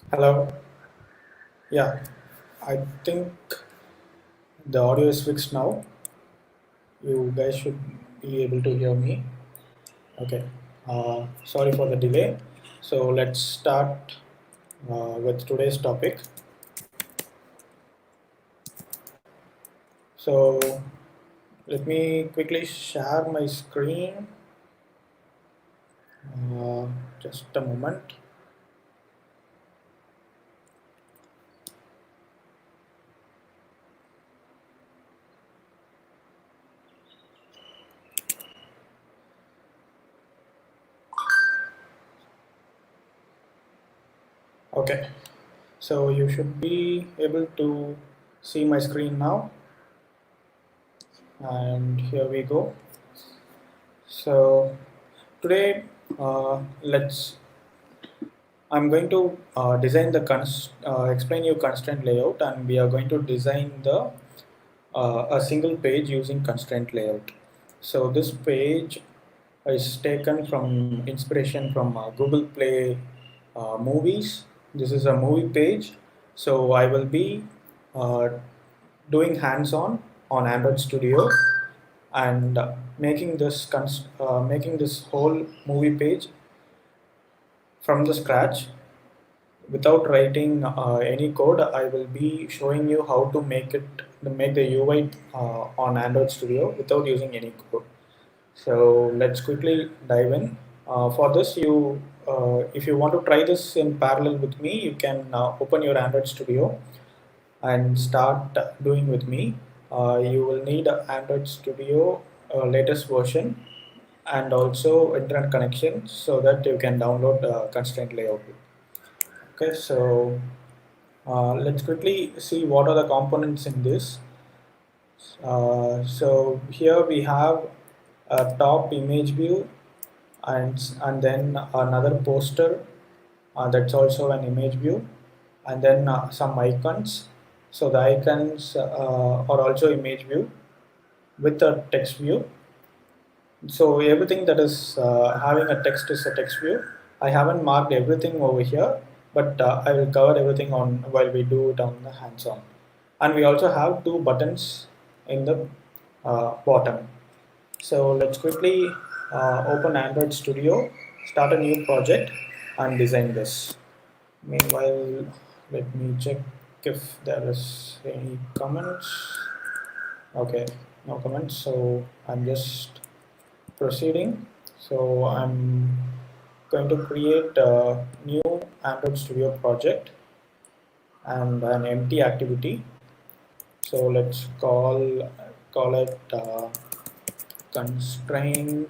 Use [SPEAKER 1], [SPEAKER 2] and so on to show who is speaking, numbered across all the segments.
[SPEAKER 1] Hello. Yeah, I think the audio is fixed now. You guys should be able to hear me. Okay. Sorry for the delay. So let's start with today's topic. So let me quickly share my screen. Uh, just a moment. Okay. So you should be able to see my screen now. And here we go. So today, let's I'm going to design the explain you constraint layout, and we are going to design the a single page using constraint layout. So this page is taken from inspiration from Google Play movies. This is a movie page. So I will be uh, doing hands-on Android Studio and making this whole movie page from the scratch without writing any code. I will be showing you how to make the UI on Android Studio without using any code. So let's quickly dive in. For this, if you want to try this in parallel with me, you can open your Android Studio and start doing with me. You will need Android Studio latest version and also internet connection so that you can download constraint layout. Okay, so let's quickly see what are the components in this. So here we have a top image view and then another poster that's also an image view, and then some icons. So the icons are also image view with a text view. So everything that is having a text is a text view. I haven't marked everything over here, but I will cover everything on while we do it on the hands-on. And we also have two buttons in the bottom. So let's quickly open Android Studio, start a new project, and design this. Meanwhile, let me check if there is any comments. Okay, no comments. So I'm just proceeding. So I'm going to create a new Android Studio project and an empty activity. So let's call it constraint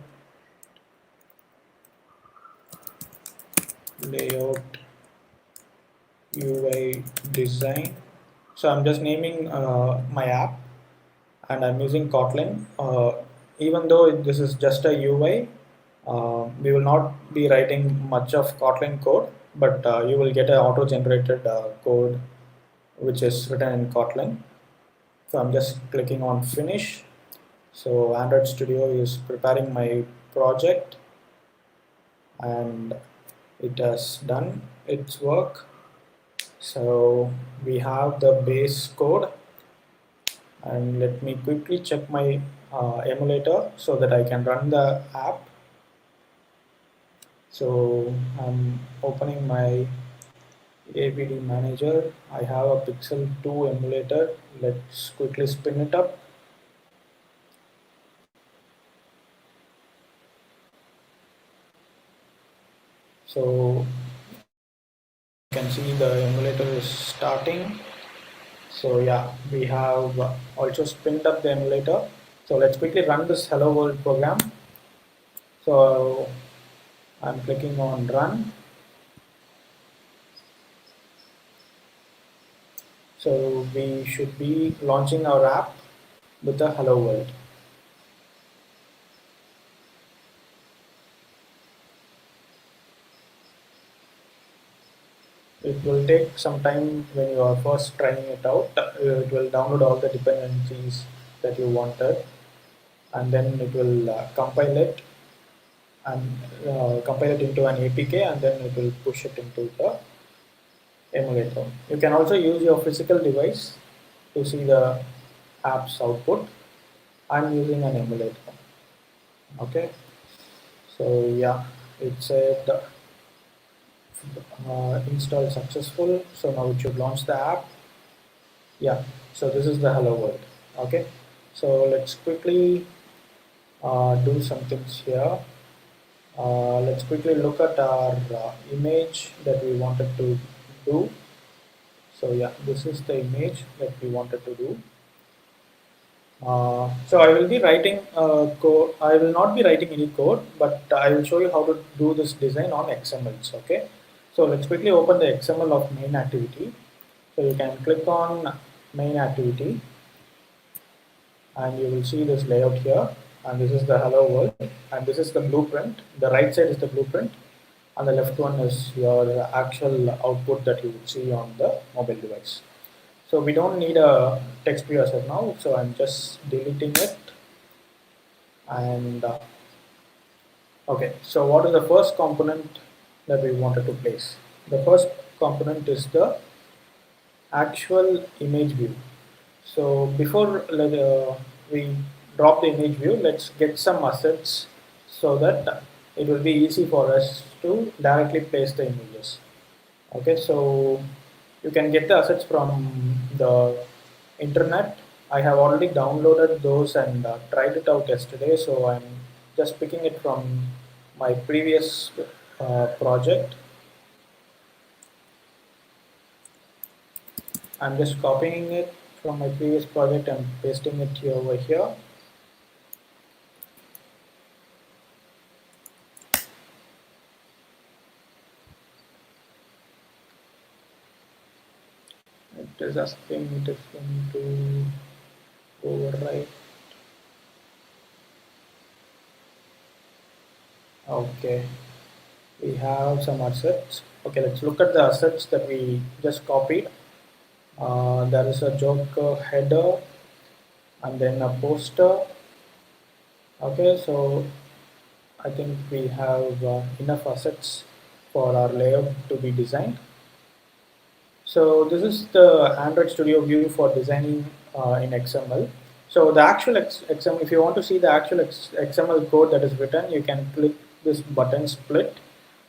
[SPEAKER 1] layout UI design. So I'm just naming my app, and I'm using Kotlin. Even though this is just a UI, we will not be writing much of Kotlin code, but you will get an auto-generated code which is written in Kotlin. So I'm just clicking on finish. So Android Studio is preparing my project, and it has done its work. So we have the base code, and let me quickly check my emulator so that I can run the app. So I'm opening my APD manager. I have a Pixel 2 emulator. Let's quickly spin it up. So you can see the emulator is starting. So yeah, we have also spinned up the emulator. So let's quickly run this Hello World program. So I'm clicking on run. So we should be launching our app with the Hello World. It will take some time when you are first trying it out. It will download all the dependencies that you wanted, and then it will compile it into an APK, and then it will push it into the emulator. You can also use your physical device to see the app's output. I'm using an emulator. Okay, so yeah, it said install successful. So now it should launch the app. Yeah, so this is the hello world. Okay, so let's quickly do some things here. Let's quickly look at our image that we wanted to do. So yeah, this is the image that we wanted to do. So I will be writing code. I will not be writing any code, but I will show you how to do this design on XMLs. Okay. So let's quickly open the XML of main activity. So you can click on main activity, and you will see this layout here. And this is the hello world, and this is the blueprint. The right side is the blueprint, and the left one is your actual output that you would see on the mobile device. So we don't need a text view as of now, so I'm just deleting it. And okay, so what is the first component that we wanted to place? The first component is the actual image view. So before we drop the image view, let's get some assets so that it will be easy for us to directly place the images. Okay, so you can get the assets from the internet. I have already downloaded those and tried it out yesterday, so I'm just picking it from my previous project. I'm just copying it from my previous project and pasting it here over here. It is asking me to overwrite. Okay, we have some assets. Okay, let's look at the assets that we just copied. There is a joke header and then a poster. Okay, so I think we have enough assets for our layout to be designed. So this is the Android Studio view for designing in XML. So the actual XML, if you want to see the actual XML code that is written, you can click this button split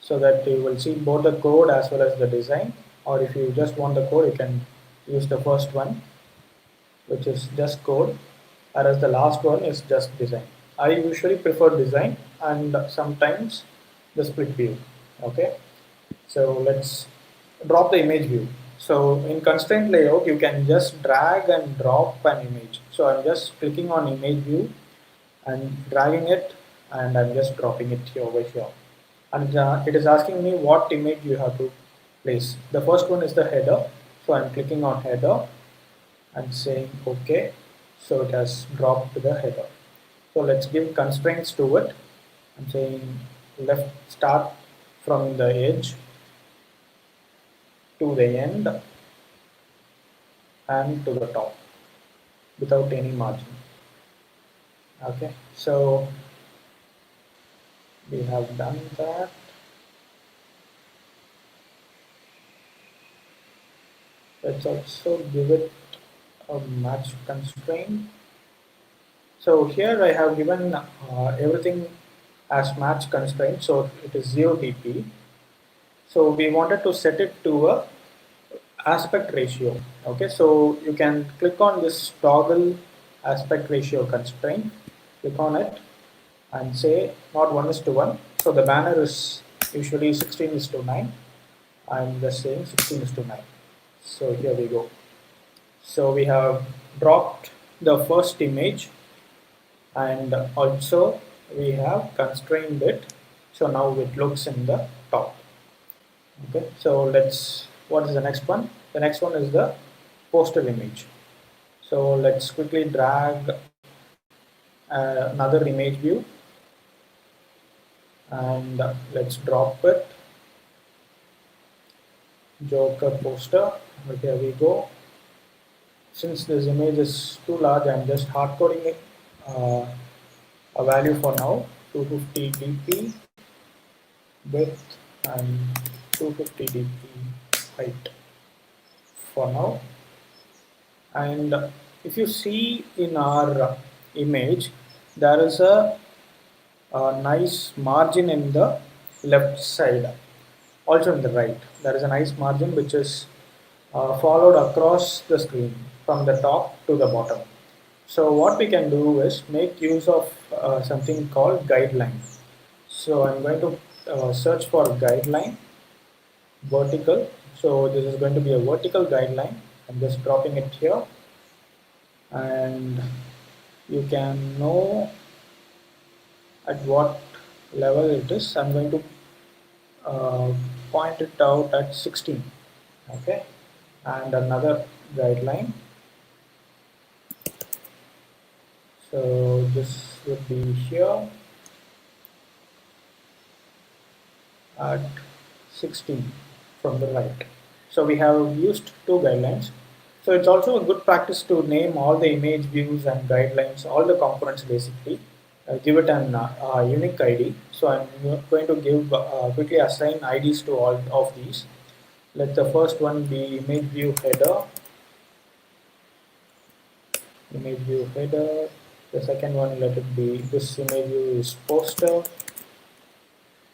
[SPEAKER 1] so that you will see both the code as well as the design. Or if you just want the code, you can use the first one, which is just code, whereas the last one is just design. I usually prefer design and sometimes the split view. Okay, so let's drop the image view. So in constraint layout, you can just drag and drop an image. So I'm just clicking on image view and dragging it, and I'm just dropping it here over here. And it is asking me what image you have to place. The first one is the header. So I'm clicking on header and saying OK. So it has dropped to the header. So let's give constraints to it. I'm saying left start from the edge to the end and to the top without any margin. Okay, so we have done that. Let's also give it a match constraint. So here I have given everything as match constraint, so it is 0 dp. So we wanted to set it to a aspect ratio. Okay, so you can click on this toggle aspect ratio constraint, click on it and say not 1:1. So the banner is usually 16:9. I'm just saying 16:9. So here we go. So we have dropped the first image and also we have constrained it. So now it looks in the top. Okay, so what is the next one? The next one is the poster image. So let's quickly drag another image view and let's drop it. Joker poster. Here we go. Since this image is too large, I'm just hard coding it, a value for now, 250 dp width and 250 dp height. for now. And if you see in our image, there is a nice margin in the left side, also in the right. There is a nice margin which is followed across the screen from the top to the bottom. So what we can do is make use of something called guideline. So I'm going to search for guideline vertical. So this is going to be a vertical guideline. I'm just dropping it here, and you can know at what level it is. I'm going to uh, point it out at 16. Okay, and another guideline. So this would be here at 16 from the right. So we have used two guidelines. So it's also a good practice to name all the image views and guidelines, all the components basically. Give it an unique ID. So I'm going to give quickly assign IDs to all of these. Let the first one be image view header, image view header. The second one, let it be this image view is poster,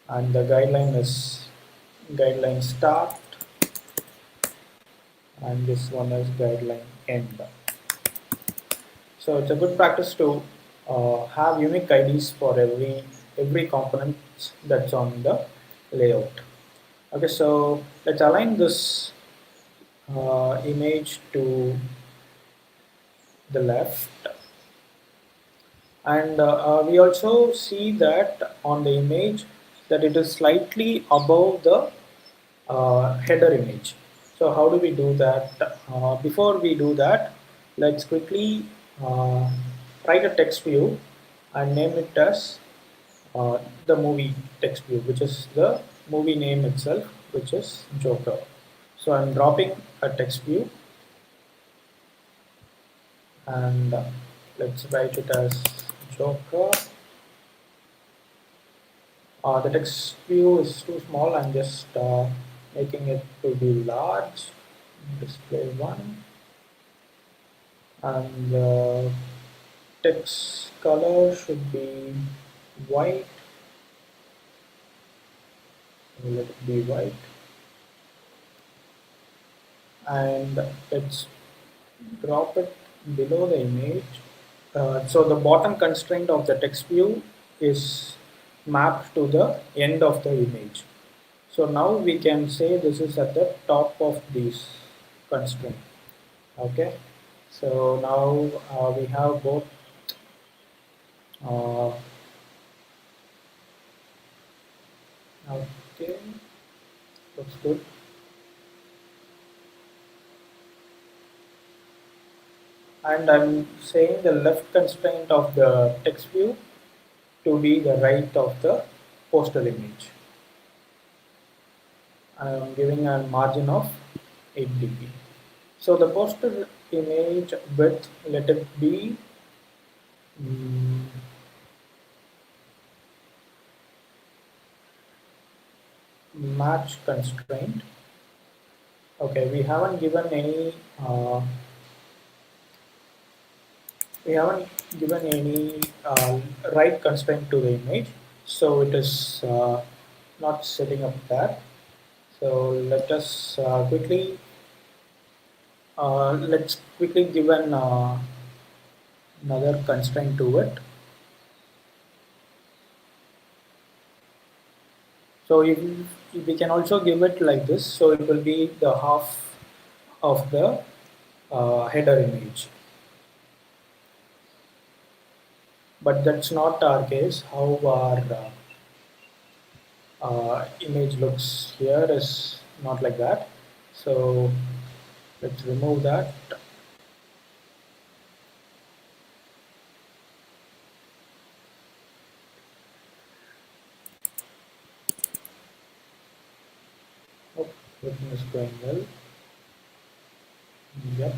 [SPEAKER 1] and the guideline is guideline start, and this one is guideline end. So it's a good practice to have unique IDs for every component that's on the layout. Okay, so let's align this image to the left, and we also see that on the image that it is slightly above the header image. So how do we do that? Before we do that, let's quickly write a text view and name it as the movie text view, which is the movie name itself, which is Joker. So I'm dropping a text view, and let's write it as Joker. The text view is too small. I'm just making it to be large. Display one, and the text color should be white. Let it be white, and let's drop it below the image. So the bottom constraint of the text view is mapped to the end of the image. So now we can say this is at the top of this constraint. Okay. So now we have both uh, okay, looks good. And I'm saying the left constraint of the text view to be the right of the poster image. I'm giving a margin of 8 dp. So the poster image width, let it be mm, match constraint. Okay, uh, we haven't given any right constraint to the image, so it is not setting up that. So let's quickly give another constraint to it. So if we can also give it like this, so it will be the half of the header image. But that's not our case. How our image looks here is not like that. So let's remove that. Oh, everything is going well. Yep.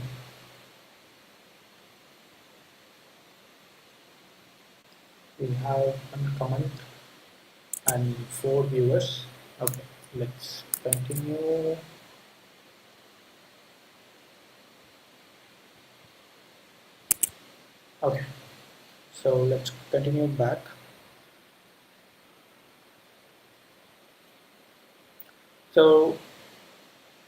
[SPEAKER 1] We have one comment and 4 viewers. Okay, let's continue. Okay, so let's continue back. So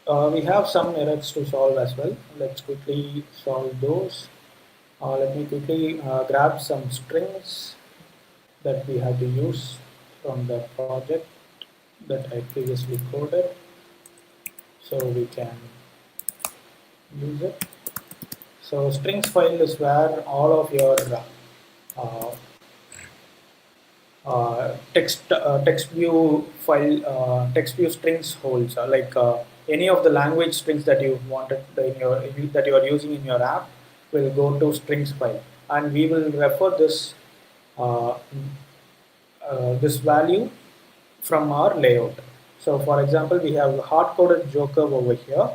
[SPEAKER 1] we have some errors to solve as well. Let's quickly solve those. Let me quickly grab some strings that we have to use from the project that I previously coded, so we can use it. So strings file is where all of your uh, text view file, text view strings holds, like any of the language strings that you wanted in your that you are using in your app will go to strings file, and we will refer uh, this value from our layout. So for example, we have hard-coded Joker over here,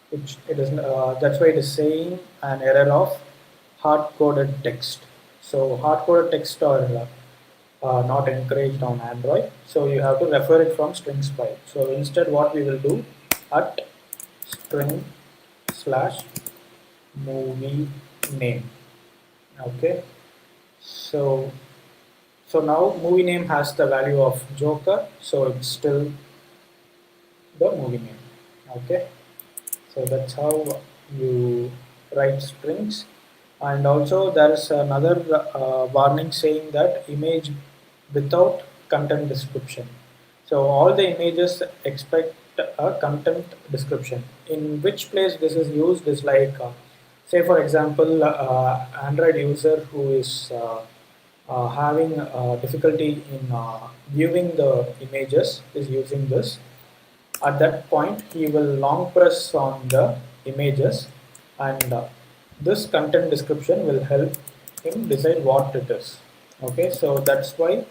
[SPEAKER 1] which it is, that's why it is saying an error of hard-coded text. So hard-coded text are not encouraged on Android. So you have to refer it from strings file. So instead what we will do, at string slash movie name. Okay. So now movie name has the value of Joker. So it's still the movie name. Okay. So that's how you write strings. And also there is another warning saying that image without content description. So all the images expect a content description. In which place this is used is like, say for example, Android user who is having difficulty in viewing the images is using this. At that point, he will long press on the images, and this content description will help him decide what it is. Okay, so that's why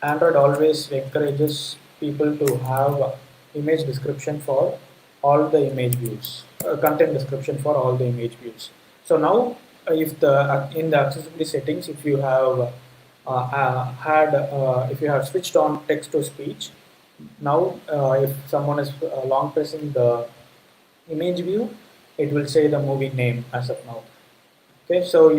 [SPEAKER 1] Android always encourages people to have image description for all the image views, content description for all the image views. So now, if the in the accessibility settings, if you have if you have switched on text to speech, now if someone is long pressing the image view, it will say the movie name as of now. Okay, so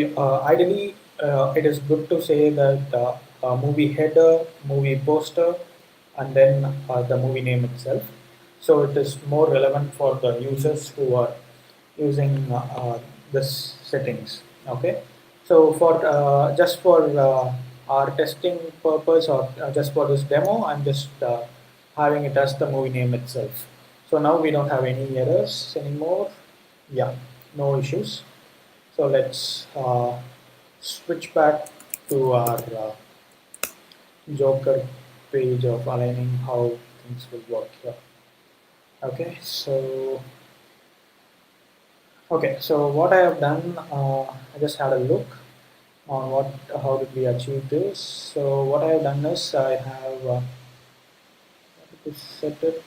[SPEAKER 1] ideally, it is good to say that movie header, movie poster, and then the movie name itself. So it is more relevant for the users who are using this settings. Okay, so for just for our testing purpose, or just for this demo, I'm just having it as the movie name itself. So now we don't have any errors anymore. Yeah, no issues. So let's switch back to our Joker page of aligning how things will work here. Okay, so what I have done, I just had a look on how did we achieve this. So what I have done is I have set it.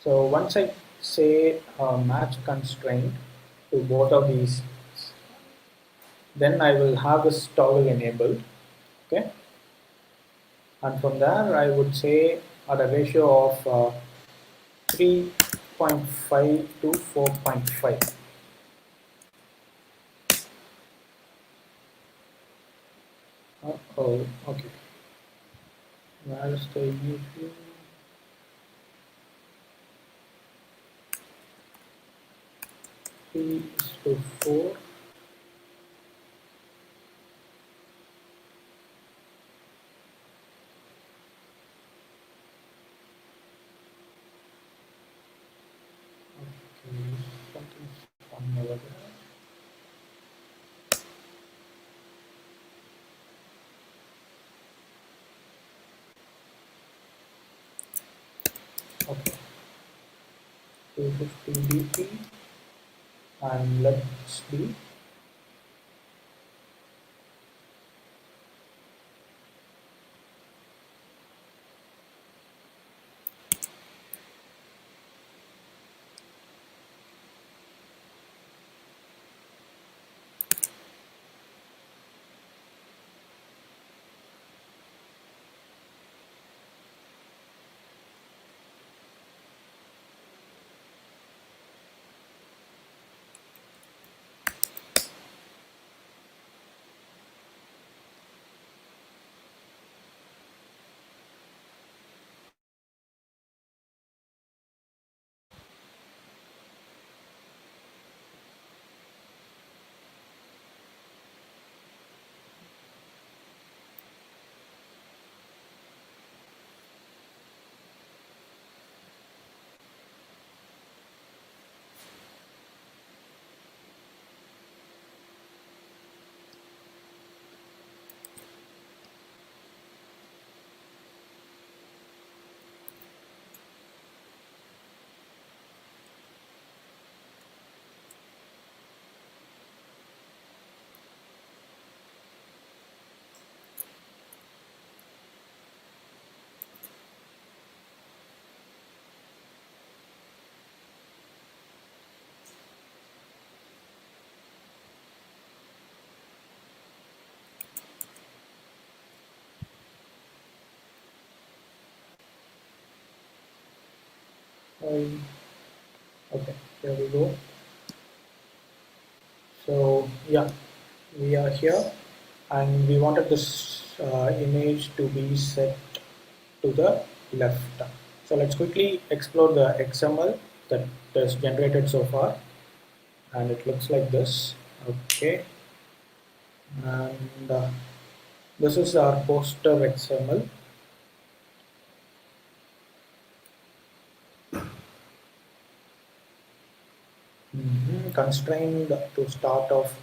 [SPEAKER 1] So once I say match constraint to both of these, then I will have this toggle enabled. Okay, and from there I would say at a ratio of 3.5 to 4.5. Oh, okay. Where's the image view? 3:4. Okay, something's wrong over there. Okay, 250 dp, and let's be Um, okay, here we go. So yeah, we are here, and we wanted this image to be set to the left. So let's quickly explore the XML that is generated so far, and it looks like this. Okay, and this is our poster XML. Constrained to start off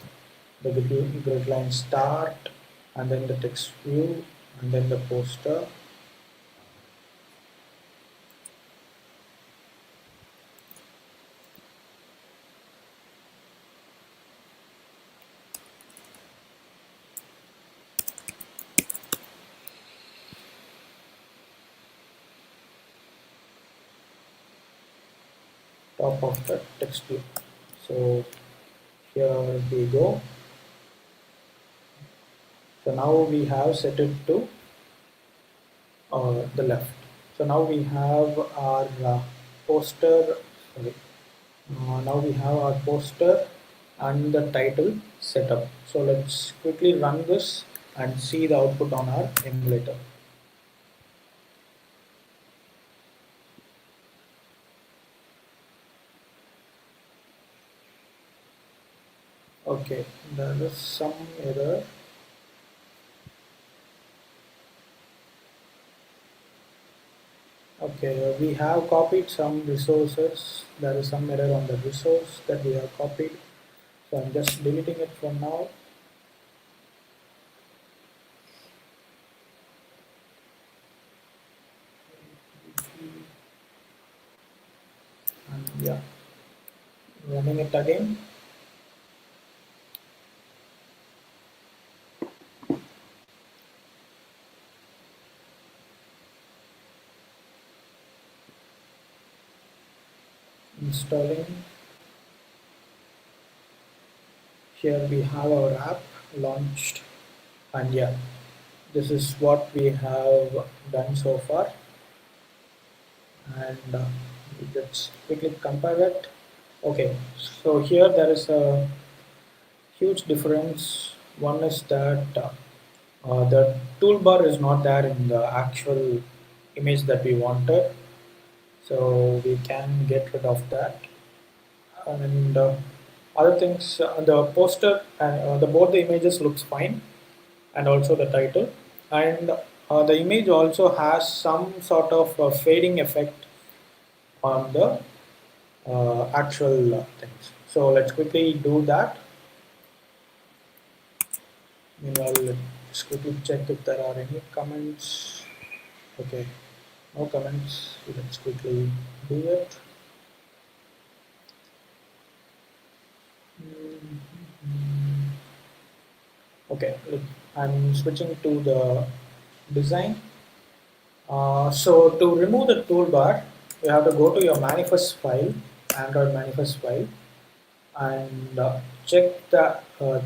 [SPEAKER 1] the grid line start, and then the text view, and then the poster. Top of the text view. So here we go. So now we have set it to the left. So now we have our poster. Sorry. Now we have our poster and the title set up. So let's quickly run this and see the output on our emulator. Okay, there is some error. Okay, we have copied some resources. There is some error on the resource that we have copied. So I'm just deleting it for now. And yeah, running it again. Installing. Here we have our app launched, and yeah, this is what we have done so far. And let's quickly compare it. Okay, so here there is a huge difference. One is that the toolbar is not there in the actual image that we wanted, so we can get rid of that. And other things, the poster and the both the images looks fine, and also the title. And the image also has some sort of fading effect on the actual things. So let's quickly do that. Meanwhile, let's quickly check if there are any comments. Okay, no comments. Let's quickly do it. Okay, look, I'm switching to the design. So to remove the toolbar, you have to go to your manifest file, Android manifest file, and check the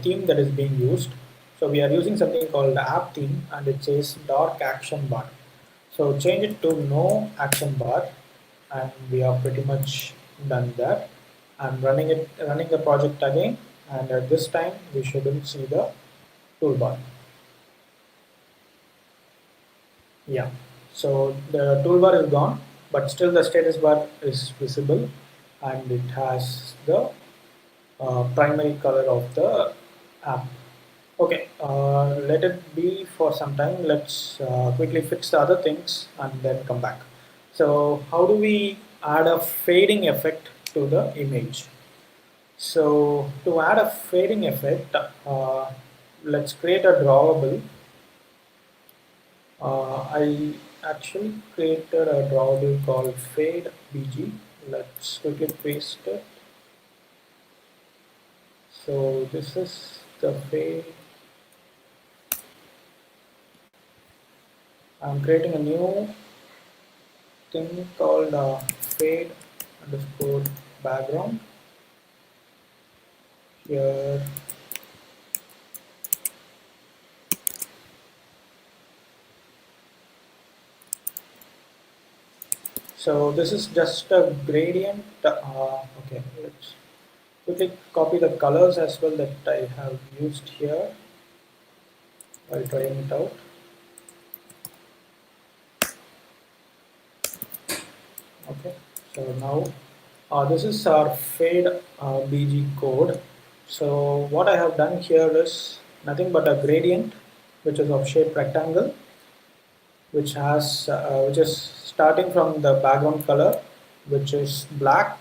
[SPEAKER 1] theme that is being used. So we are using something called the app theme, and it says dark action bar. So change it to no action bar, and we are pretty much done there. I'm running the project again, and at this time we shouldn't see the toolbar. Yeah. So the toolbar is gone, but still the status bar is visible, and it has the primary color of the app. Okay, let it be for some time. Let's quickly fix the other things and then come back. So how do we add a fading effect to the image? So to add a fading effect, let's create a drawable. I actually created a drawable called fade bg. Let's quickly paste it. So this is the fade. I'm creating a new thing called fade underscore background. Here, So this is just a gradient. Okay, let's quickly copy the colors as well that I have used here while trying it out. Okay, so now this is our fade BG code. So what I have done here is nothing but a gradient, which is of shape rectangle, which is starting from the background color, which is black,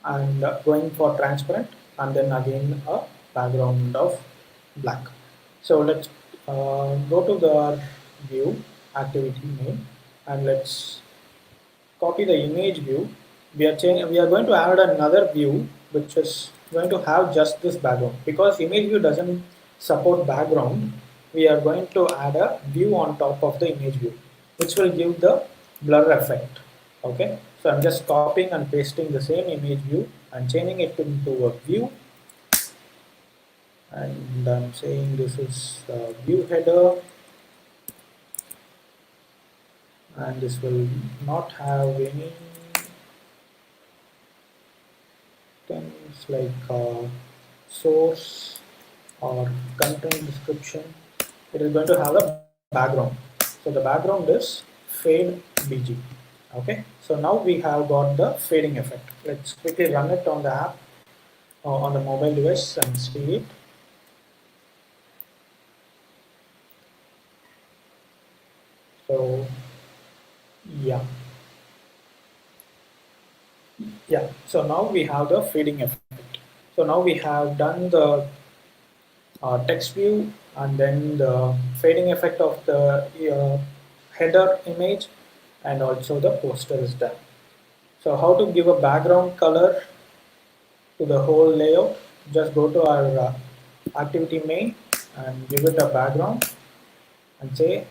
[SPEAKER 1] and going for transparent, and then again a background of black. So let's go to the view activity name, and let's copy the image view. We are going to add another view which is going to have just this background. Because image view doesn't support background, we are going to add a view on top of the image view, which will give the blur effect. Okay, so I'm just copying and pasting the same image view and changing it into a view, and I'm saying this is view header, and this will not have any things like source or content description. It is going to have a background. So the background is fade BG. Okay, so now we have got the fading effect. Let's quickly run it on the app on the mobile device and see it. So yeah, yeah. So now we have the fading effect. So now we have done the text view and then the fading effect of the header image, and also the poster is done. So how to give a background color to the whole layout? Just go to our activity main and give it a background and say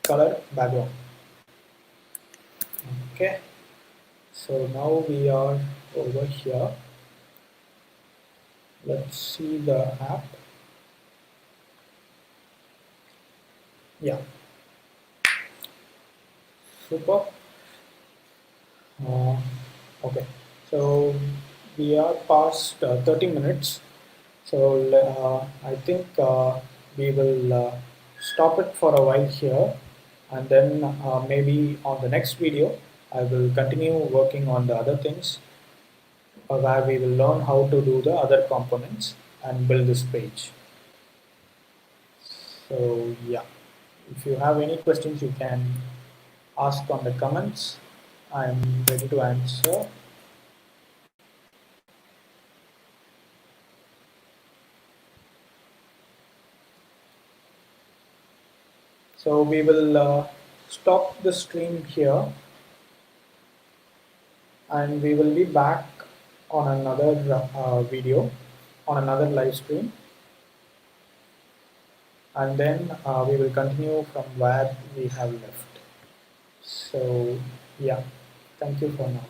[SPEAKER 1] color background. Okay, so now we are over here. Let's see the app. Yeah, super. Uh, okay, so we are past 30 minutes. So I think we will stop it for a while here, and then maybe on the next video I will continue working on the other things where we will learn how to do the other components and build this page. So yeah, if you have any questions you can ask on the comments. I'm ready to answer. So we will stop the stream here, and we will be back on another video, on another live stream, and then we will continue from where we have left. So yeah, thank you for now.